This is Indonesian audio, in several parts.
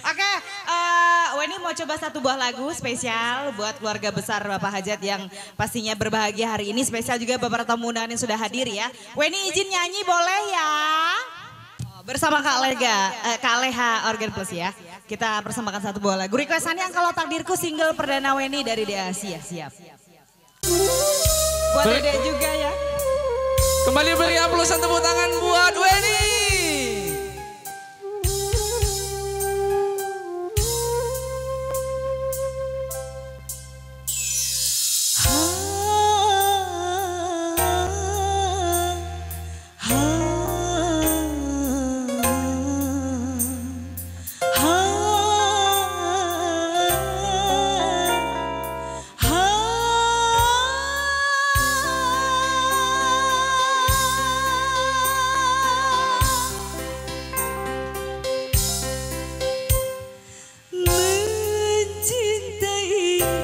Oke, Weni mau coba satu buah lagu spesial buat keluarga besar Bapak Hajat yang pastinya berbahagia hari ini. Spesial juga beberapa tamu undangan yang sudah hadir ya. Weni izin nyanyi boleh ya? Bersama Kak Leha Organ Plus ya. Kita persembahkan satu buah lagu. Requestannya yang Kalau Takdirku single perdana Weni dari Dea Asia. Siap. Buat Dede juga ya. Kembali beri aplausan tepuk tangan buat Weni.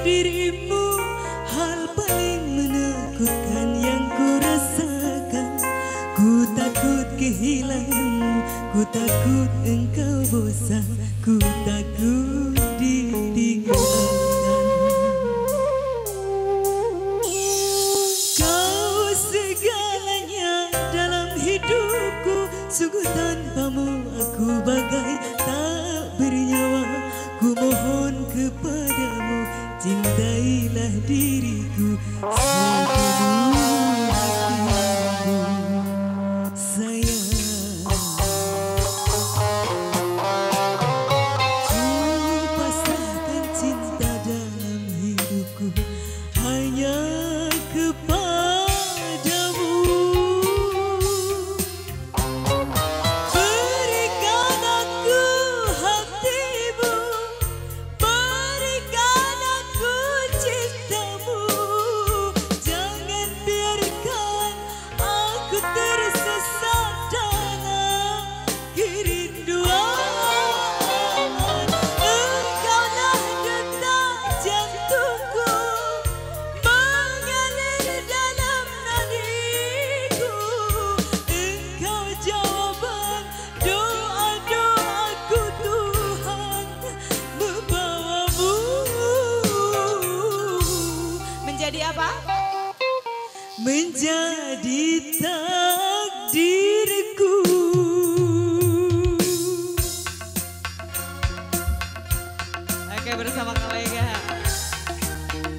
Dirimu hal paling menakutkan yang ku rasakan. Ku takut kehilanganmu, ku takut engkau bosan, ku takut ditinggalkan. Kau segalanya dalam hidupku, sungguh tanpamu aku bagai tak bernyawa. Ku mohon kepadamu, cintailah diriku sepenuh hatimu, sayang. Ku pasrahkan cinta dalam hidupku hanya kepadamu. Berikan aku hatimu, berikan aku cintamu. Jangan biarkan aku tersesat dalam kerinduan. Engkaulah detak jantungku, mengalir dalam nadiku. Engkau jawaban doa-doaku, Tuhan membawamu. Menjadi apa? Menjadi takdirku. Oke, bersama Kak Lega.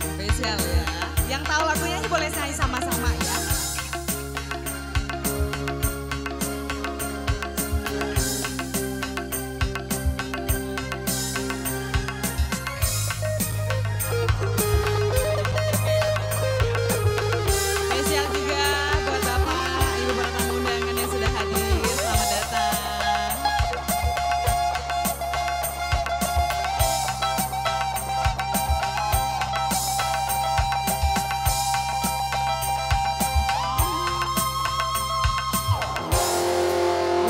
Spesial ya. Yang tahu lagunya boleh nyanyi sama-sama ya. Spesial juga buat Bapak, Ibu para tamu undangan yang sudah hadir. Selamat datang.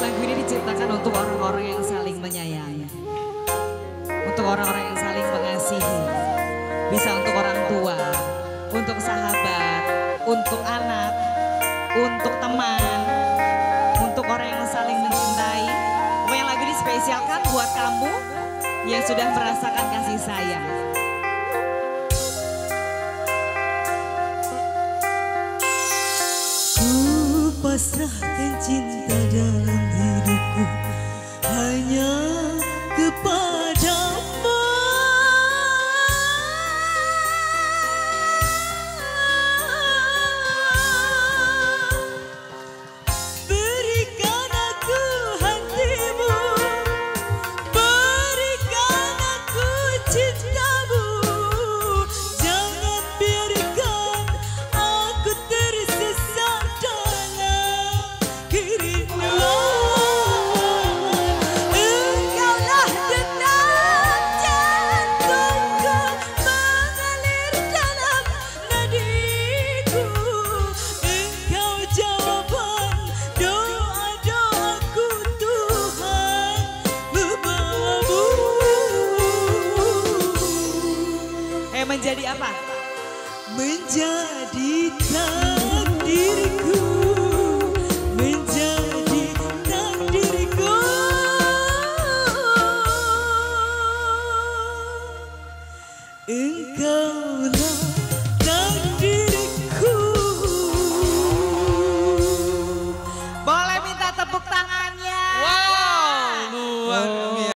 Lagu ini diciptakan untuk orang-orang yang saling menyayangi. Untuk orang-orang yang saling mengasihi. Bisa untuk orang tua, untuk sahabat, untuk anak, untuk teman, untuk orang yang saling mencintai. Pokoknya lagu ini spesialkan buat kamu yang sudah merasakan kasih sayang. Ku pasrahkan cinta dalam hidupku hanya kepadamu. Berikan aku hatimu, berikan aku cintamu. Jangan biarkan aku tersesat dalam kerinduan. Engkaulah detak jantungku, mengalir dalam nadiku. Engkau jawaban doa-doaku, Tuhan membawamu. Menjadi apa? Menjadi takdirku, menjadi takdirku. Engkaulah